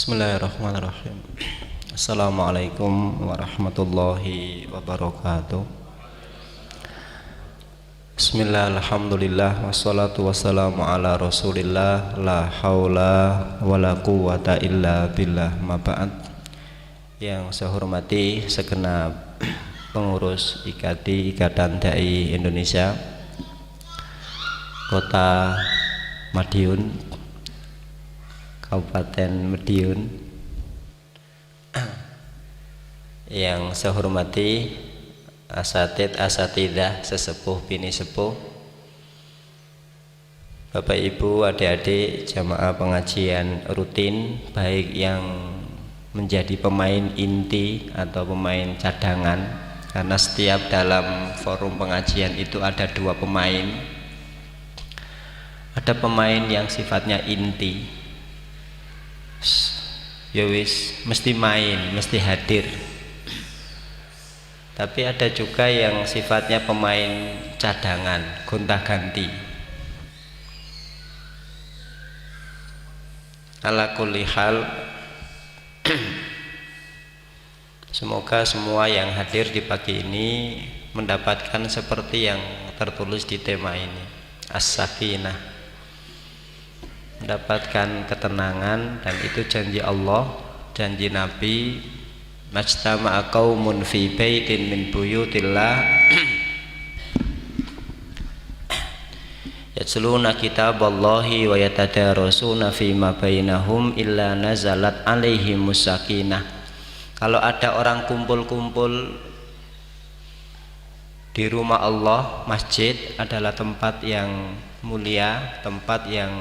Bismillahirrahmanirrahim. Assalamualaikum warahmatullahi wabarakatuh. Bismillah, alhamdulillah, wassalatu wassalamu ala rasulillah, la haula wala quwata illa billah, ma ba'd. Yang saya hormati segenap pengurus IKADI, Ikatan Dai Indonesia Kota Madiun, Kabupaten Madiun, yang saya hormati asatidah, sesepuh bini sepuh, Bapak Ibu, adik-adik jamaah pengajian rutin, baik yang menjadi pemain inti atau pemain cadangan, karena setiap dalam forum pengajian itu ada dua pemain. Ada pemain yang sifatnya inti, ya wis mesti main, mesti hadir. Tapi ada juga yang sifatnya pemain cadangan, gonta-ganti. Ala kulli hal, semoga semua yang hadir di pagi ini mendapatkan seperti yang tertulis di tema ini, as-sakinah, mendapatkan ketenangan. Dan itu janji Allah, janji Nabi, majtama'a qaumun fi baitin min buyutillah yatluna kitaballahi wa yatadarasuna fima bainahum illa nazalat alaihimus sakinah. Kalau ada orang kumpul-kumpul di rumah Allah, masjid adalah tempat yang mulia, tempat yang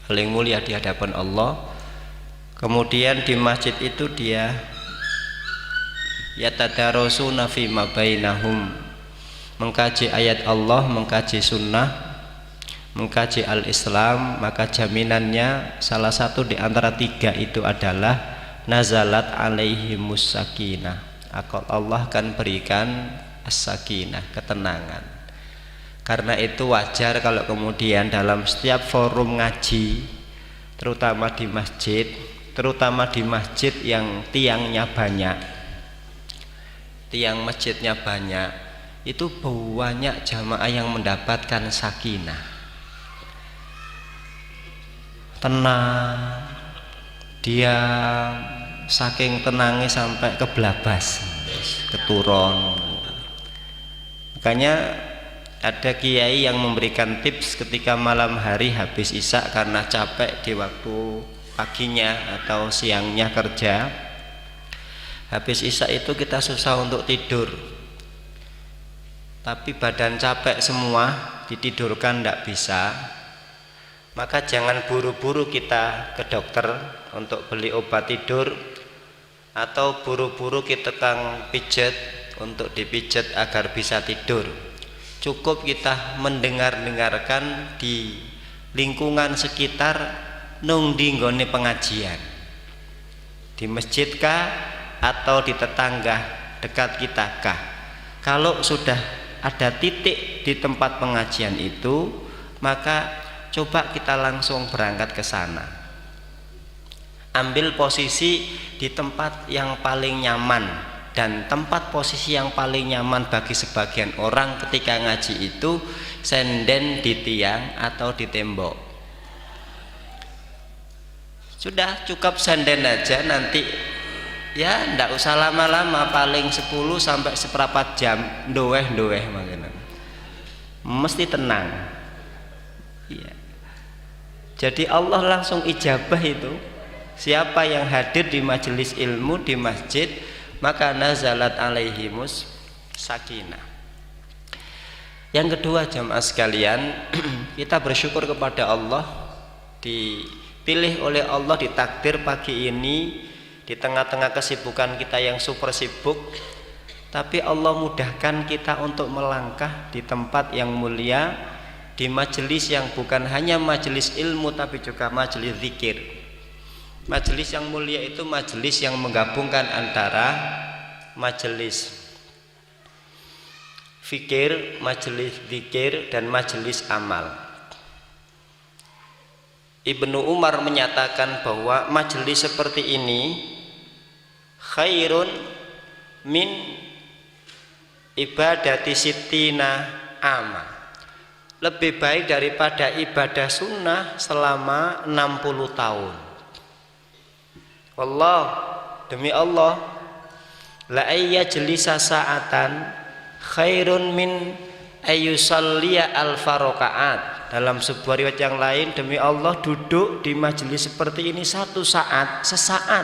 paling mulia di hadapan Allah. Kemudian di masjid itu dia yatadarasuna fima bainahum, mengkaji ayat Allah, mengkaji sunnah, mengkaji al-Islam. Maka jaminannya salah satu di antara tiga itu adalah nazalat alaihimus sakinah. Allah akan berikan as-sakinah, ketenangan. Karena itu wajar kalau kemudian dalam setiap forum ngaji, terutama di masjid yang tiangnya banyak, tiang masjidnya banyak, itu banyak jamaah yang mendapatkan sakinah, tenang, diam, saking tenangnya sampai keblabas, keturun. Makanya ada kiai yang memberikan tips ketika malam hari habis isya, karena capek di waktu paginya atau siangnya kerja. Habis isya itu kita susah untuk tidur, tapi badan capek semua, ditidurkan tidak bisa. Maka jangan buru-buru kita ke dokter untuk beli obat tidur, atau buru-buru kita tukang pijet untuk dipijat agar bisa tidur. Cukup kita mendengarkan di lingkungan sekitar, nung di nggone pengajian, di masjid kah atau di tetangga dekat kita kah. Kalau sudah ada titik di tempat pengajian itu, maka coba kita langsung berangkat ke sana. Ambil posisi di tempat yang paling nyaman. Dan tempat posisi yang paling nyaman bagi sebagian orang ketika ngaji itu senden di tiang atau di tembok. Sudah cukup senden aja, nanti ya ndak usah lama-lama, paling 10 sampai seperempat jam ndoeh makanan. Mesti tenang. Ya. Jadi Allah langsung ijabah itu. Siapa yang hadir di majelis ilmu di masjid, maka nazalat alaihimus sakinah. Yang kedua jamaah sekalian, kita bersyukur kepada Allah, dipilih oleh Allah, ditakdir pagi ini di tengah-tengah kesibukan kita yang super sibuk, tapi Allah mudahkan kita untuk melangkah di tempat yang mulia, di majelis yang bukan hanya majelis ilmu tapi juga majelis zikir. Majelis yang mulia itu majelis yang menggabungkan antara majelis fikir, majelis zikir, dan majelis amal. Ibnu Umar menyatakan bahwa majelis seperti ini khairun min ibadati sittina ama, lebih baik daripada ibadah sunnah selama 60 tahun. Allah, demi Allah, la ayya jelisa sa'atan khairun min ayyusalliya alfarakaat. Dalam sebuah riwayat yang lain, demi Allah, duduk di majelis seperti ini satu saat, sesaat,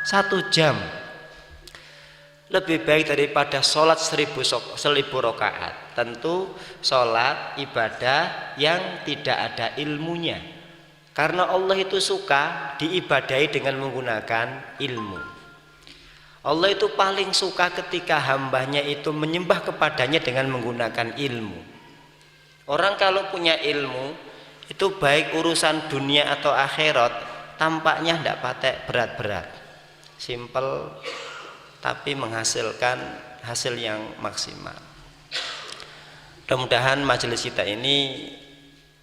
1 jam, lebih baik daripada sholat 1000 rakaat. Tentu sholat ibadah yang tidak ada ilmunya, karena Allah itu suka diibadahi dengan menggunakan ilmu. Allah itu paling suka ketika hambanya itu menyembah kepadanya dengan menggunakan ilmu. Orang kalau punya ilmu itu baik urusan dunia atau akhirat, tampaknya tidak patek berat-berat, simple, tapi menghasilkan hasil yang maksimal. Mudah-mudahan majelis kita ini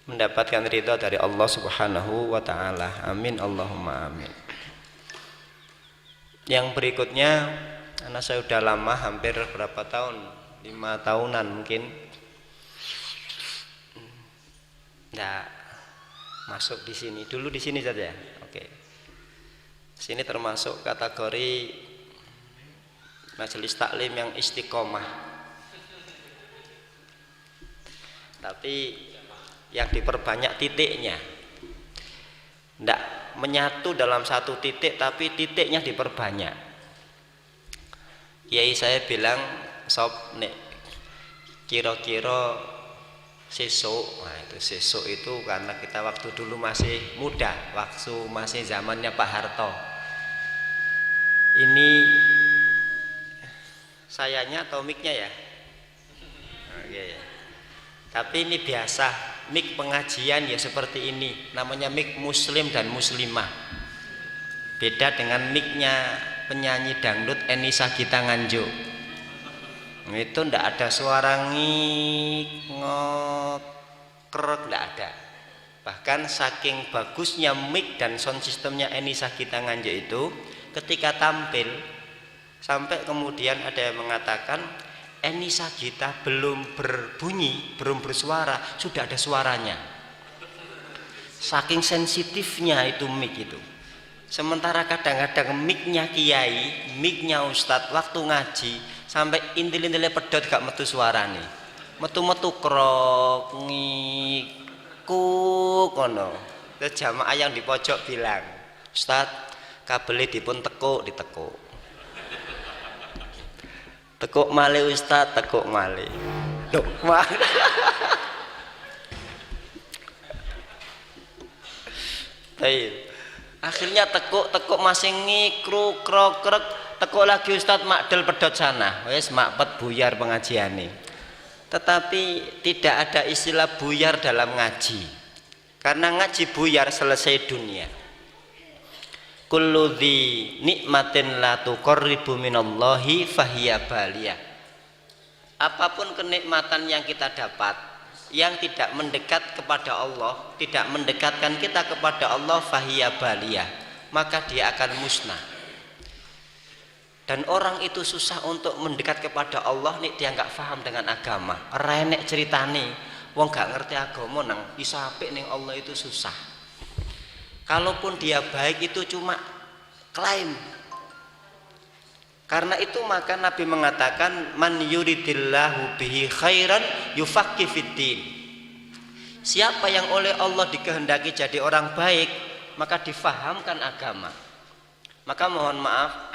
mendapatkan ridha dari Allah Subhanahu wa ta'ala. Amin Allahumma amin. Yang berikutnya, karena saya sudah lama, hampir berapa tahun, 5 tahunan mungkin nggak masuk di sini. Dulu di sini saja. Oke. Sini termasuk kategori majelis taklim yang istiqomah. Tapi yang diperbanyak titiknya. Nggak menyatu dalam satu titik, tapi titiknya diperbanyak. Kiai saya bilang, sob nek kira-kira sesuk, nah itu sesuk itu karena kita waktu dulu masih muda, waktu masih zamannya Pak Harto. Ini sayanya atau mic-nya ya? Oke. Tapi ini biasa, mic pengajian ya seperti ini, namanya mic muslim dan muslimah. Beda dengan mic-nya penyanyi dangdut Enisa Gita Nganjuk. Itu ndak ada suara ngik ngokrek, ndak ada. Bahkan saking bagusnya mic dan sound systemnya Enisa Gita Nganjuk itu, ketika tampil sampai kemudian ada yang mengatakan Enisa Gita belum berbunyi, belum bersuara, sudah ada suaranya. Saking sensitifnya itu mic itu. Sementara kadang-kadang mic-nya kiai, mic-nya ustadz waktu ngaji sampai intil-intilnya pedot gak metu suarane, metu-metu krok ngikuk kono. Terus jamaah yang di pojok bilang, Ustaz, kabelnya dipun tekuk, ditekuk. Tekuk malih Ustaz, tekuk malih. Loh, akhirnya tekuk masih ngikruk krok krok. Tekuk lagi Ustadz, makdel pedot sana, wes makpet buyar pengajiane. Tetapi tidak ada istilah buyar dalam ngaji, karena ngaji buyar selesai dunia. Kullu dzi nikmatin la tuqarribu minallahi fahiya baliyah. Apapun kenikmatan yang kita dapat yang tidak mendekat kepada Allah, tidak mendekatkan kita kepada Allah, fahiya baliyah, maka dia akan musnah. Dan orang itu susah untuk mendekat kepada Allah nih dia nggak paham dengan agama. Renek ceritane, wong nggak ngerti agama nang bisa apik ning Allah itu susah. Kalaupun dia baik itu cuma klaim. Karena itu maka Nabi mengatakan man yuridillahu bihi khairan yufaqqih fiddin. Siapa yang oleh Allah dikehendaki jadi orang baik, maka difahamkan agama. Maka mohon maaf,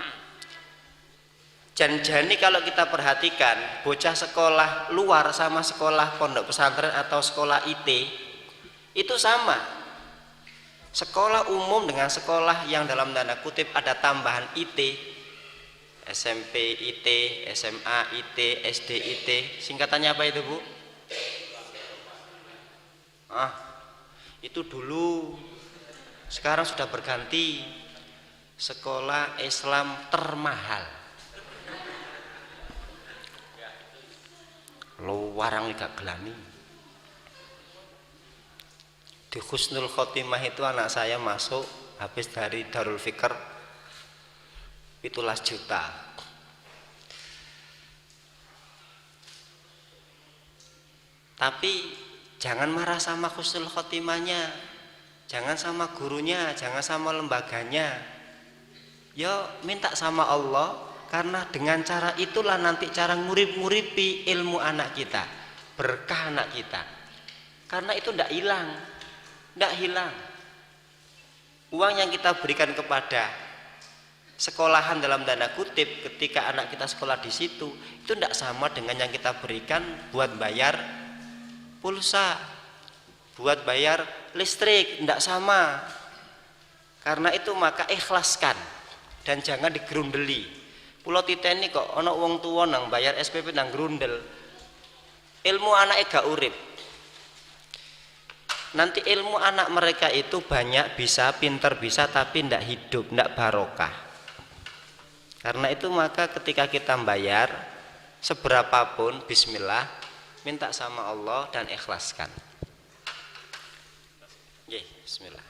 janjani kalau kita perhatikan bocah sekolah luar sama sekolah pondok pesantren atau sekolah IT itu sama. Sekolah umum dengan sekolah yang dalam tanda kutip ada tambahan IT, SMP IT, SMA IT, SD IT, singkatannya apa itu Bu? Itu dulu, sekarang sudah berganti sekolah Islam termahal. Lo warang gak gelani. Di husnul khotimah itu anak saya masuk habis dari Darul Fikr 17 juta. Tapi jangan marah sama husnul khotimahnya, jangan sama gurunya, jangan sama lembaganya. Yo minta sama Allah, karena dengan cara itulah nanti cara ngurip-nguripi ilmu anak kita, berkah anak kita. Karena itu tidak hilang, tidak hilang. Uang yang kita berikan kepada sekolahan dalam tanda kutip, ketika anak kita sekolah di situ, itu tidak sama dengan yang kita berikan buat bayar pulsa, buat bayar listrik, tidak sama. Karena itu maka ikhlaskan dan jangan digerundeli. Pulau titeni kok ana wong tuwa nang bayar SPP nang grundel, ilmu anaknya gak urip. Nanti ilmu anak mereka itu banyak bisa, pinter bisa, tapi tidak hidup, tidak barokah. Karena itu maka ketika kita bayar seberapapun, bismillah, minta sama Allah dan ikhlaskan. Oke, bismillah.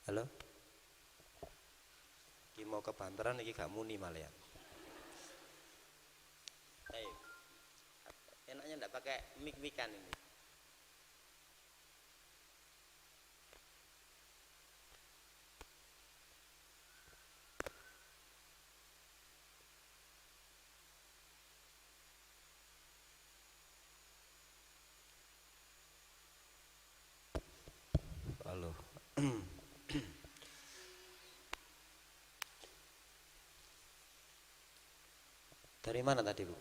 Halo? Iki mau ke Bantaran iki gak muni malah ya. Ayo. Enaknya ndak pakai mic-mican ini. Halo. Dari mana tadi, Bu?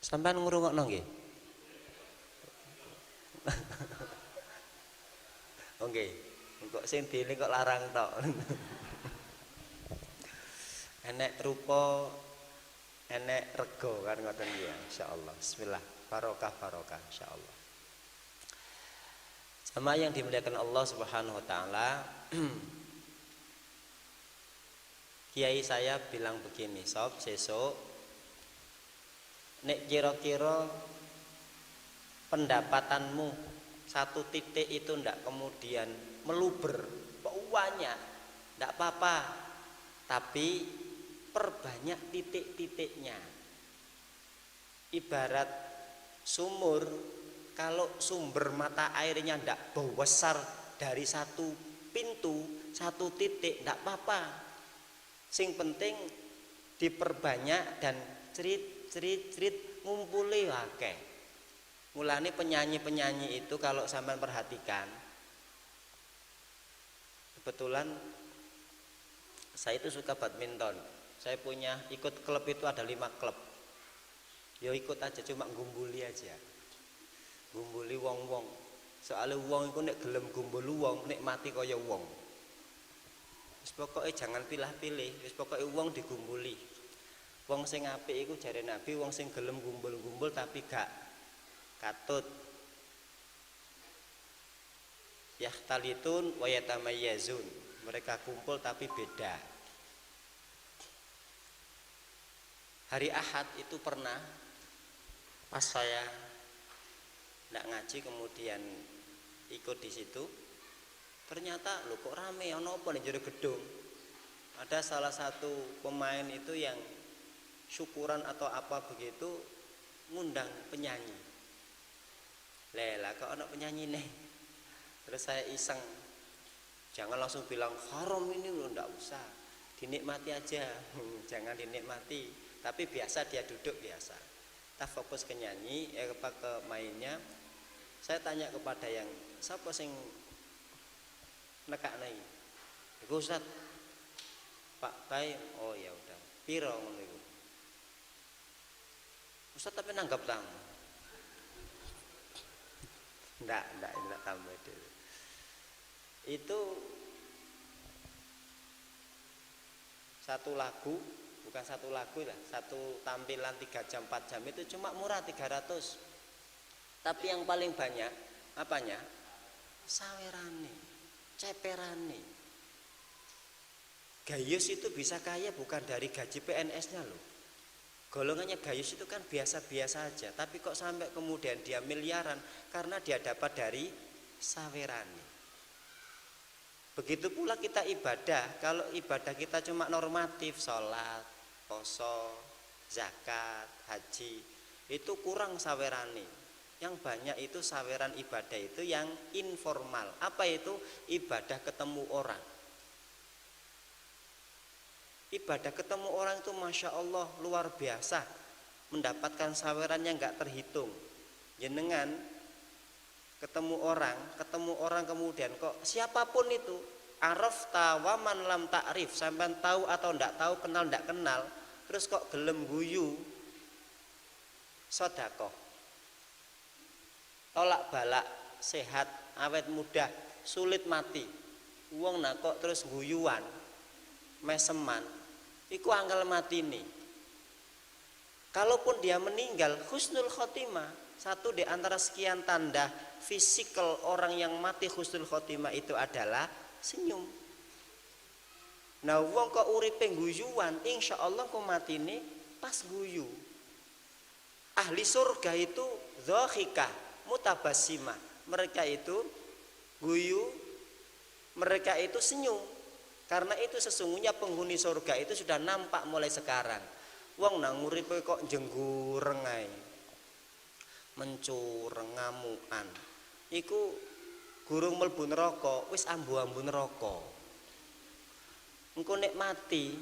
Sampean ngrungokno nggih? Oke, kok sing dile kok larang tok. Enek rupa, enek rego kan ngoten ya, insyaallah. Bismillah. Barokah barokah insyaallah. Sama yang dimuliakan Allah Subhanahu wa taala. Kiai saya bilang begini, sob sesuk nek kira-kira pendapatanmu 1 titik itu ndak kemudian meluber banyak, ndak apa-apa, tapi perbanyak titik-titiknya. Ibarat sumur, kalau sumber mata airnya ndak besar dari 1 pintu, 1 titik, ndak apa-apa. Sing penting diperbanyak dan cerit ngumpuli akeh. Mulane penyanyi-penyanyi itu kalau sampean perhatikan, kebetulan saya itu suka badminton. Saya punya ikut klub itu ada 5 klub. Ya ikut aja, cuma ngumpuli aja. Ngumpuli wong-wong. Soale wong iku nek gelem gumbul wong, nek mati kaya wong. Wis pokoke jangan pilih-pilih, wis pokoke wong digumbuli. Wong sing apik iku jare Nabi wong sing gelem gumbul-gumbul tapi gak katut. Yahtalitun wa yatamayyazun. Mereka kumpul tapi beda. Hari Ahad itu pernah pas saya ndak ngaji kemudian ikut di situ. Ternyata lho kok rame, ono apa ning jero gedung. Ada salah satu pemain itu yang syukuran atau apa begitu ngundang penyanyi. Lah kok ono penyanyi nih. Terus saya iseng. Jangan langsung bilang haram ini lho, ndak usah. Dinikmati aja. Jangan dinikmati, tapi biasa dia duduk biasa. Kita fokus ke nyanyi, ke mainnya. Saya tanya kepada yang siapa sing nekakne iki. Iku Ustaz. Pak Bay, oh ya udah. Piro ngono iku. Ustaz tapi nanggap tamu. Enggak tambah dulu. Itu 1 lagu, bukan 1 lagu lah, 1 tampilan 3 jam 4 jam itu cuma murah 300. Tapi yang paling banyak apanya? Sawerane. Ceperane, Gayus itu bisa kaya bukan dari gaji PNS-nya loh. Golongannya gayus itu kan biasa-biasa aja, tapi kok sampai kemudian dia miliaran karena dia dapat dari sawerane. Begitu pula kita ibadah, kalau ibadah kita cuma normatif, sholat, poso, zakat, haji, itu kurang sawerane. Yang banyak itu saweran ibadah itu yang informal. Apa itu? Ibadah ketemu orang. Ibadah ketemu orang itu Masya Allah luar biasa, mendapatkan saweran yang gak terhitung. Jenengan ketemu orang kemudian kok siapapun itu, arafta wa man lam ta'rif, sampai tahu atau ndak tahu, kenal ndak kenal, terus kok gelem guyu, sedekah, tolak balak, sehat, awet muda, sulit mati, wong nak kok terus guyuan, meseman, iku angel mati nih. Kalaupun dia meninggal, husnul khotimah, satu di antara sekian tanda fisikal orang yang mati husnul khotimah itu adalah senyum. Nah, wong kok uripe guyuan, insya Allah kok mati nih pas guyu. Ahli surga itu dhahikah mutabassimah, mereka itu guyu, mereka itu senyum. Karena itu sesungguhnya penghuni surga itu sudah nampak mulai sekarang. Wong nang uripe kok jenggureng ae, mencureng ngamukan, iku gurung mlebu neraka, wis ambu-ambu neraka. Engko nek mati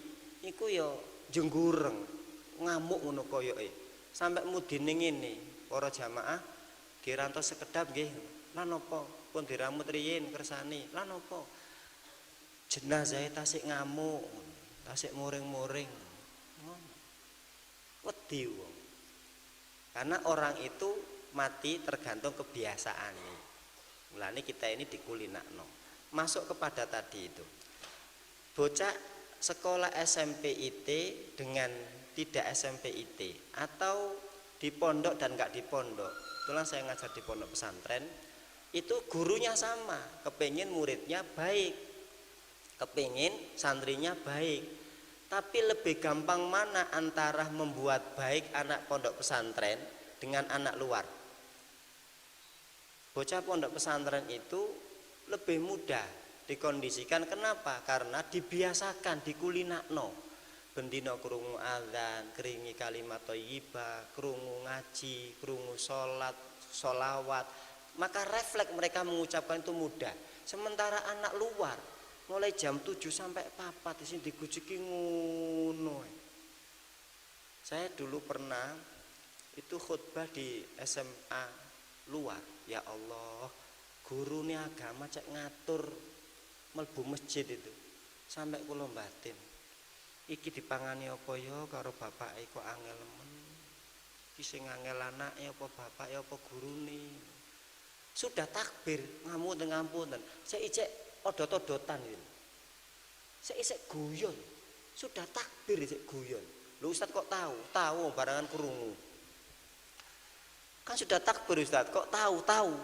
iku ya jenggureng, ngamuk ngono koyoke. Sampai mudine ngene, para jamaah dirantos sekedap nggih. Lah napa? Pun diramut riyin kersane. Lah napa? Jenazah tasik ngamuk, tasik muring-muring. Wedi wong. Karena orang itu mati tergantung kebiasaan. Mulane kita ini dikulinakno. Masuk kepada tadi itu. Bocah sekolah SMP IT dengan tidak SMP IT atau di pondok dan enggak di pondok. Itulah saya ngajar di pondok pesantren. Itu gurunya sama, kepengin muridnya baik, kepengin santrinya baik. Tapi lebih gampang mana antara membuat baik anak pondok pesantren dengan anak luar? Bocah pondok pesantren itu lebih mudah dikondisikan. Kenapa? Karena dibiasakan, dikulinakno. Bendino krungu adzan, keringi kalimat thayyibah, krungu ngaji, krungu salat, sholawat. Maka refleks mereka mengucapkan itu mudah. Sementara anak luar mulai jam 7 sampai 4 di sini digujuki ngono. Saya dulu pernah itu khutbah di SMA luar. Ya Allah, guru ini agama cek ngatur melbu masjid itu sampai kula batin. Iki dipangani apa ya karo bapake kok angel men. Iki sing angel anake apa bapake apa gurune. Sudah takbir ngampun. Saya ijek odot-odotan itu. Saya isek guyon. Sudah takbir isek guyon. Lho Ustaz kok tahu? Tahu barangan krungu. Kan sudah takbir Ustaz, kok tahu?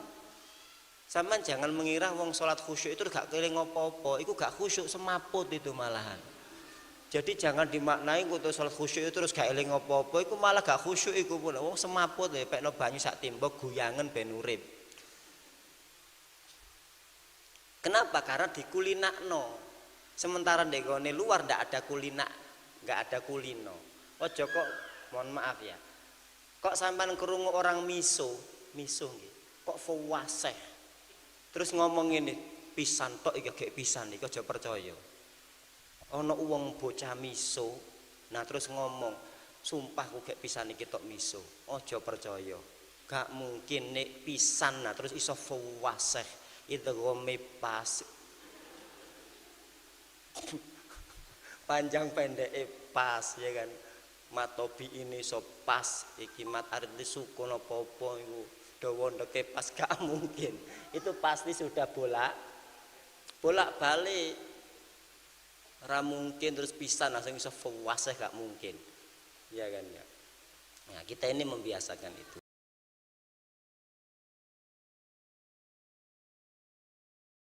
Sampeyan jangan mengira wong salat khusyuk itu gak keling apa-apa, itu gak khusyuk, semaput itu malahan. Jadi jangan dimaknai kudu salat khusyuk itu terus gak eling apa-apa, iku malah gak khusyuk iku pun. Wong semaput ya pekno banyu sak timbok guyangen ben urip. Kenapa? Karena dikulinakno. Sementara ndekone luar ndak ada kulinak, nggak ada kulino. Ojo kok, mohon maaf ya. Kok sampean krungu orang miso nggih. Kok fawaseh. Terus ngomong ngene, pisan tok iki gek pisan iki aja percaya. Ana wong bocah miso, nah terus ngomong, sumpah ku gek pisan iki tok miso. Aja percaya. Gak mungkin nek pisan nah terus iso fawaseh. Itu gome pas panjang pendek pas ya kan, matobi ini so pas iki mat arti suku apa-apa iku dawa ndeke pas gak mungkin. Itu pasti sudah bolak-balik ora mungkin terus pisan langsung iso fawaseh gak mungkin ya kan ya. Nah kita ini membiasakan itu.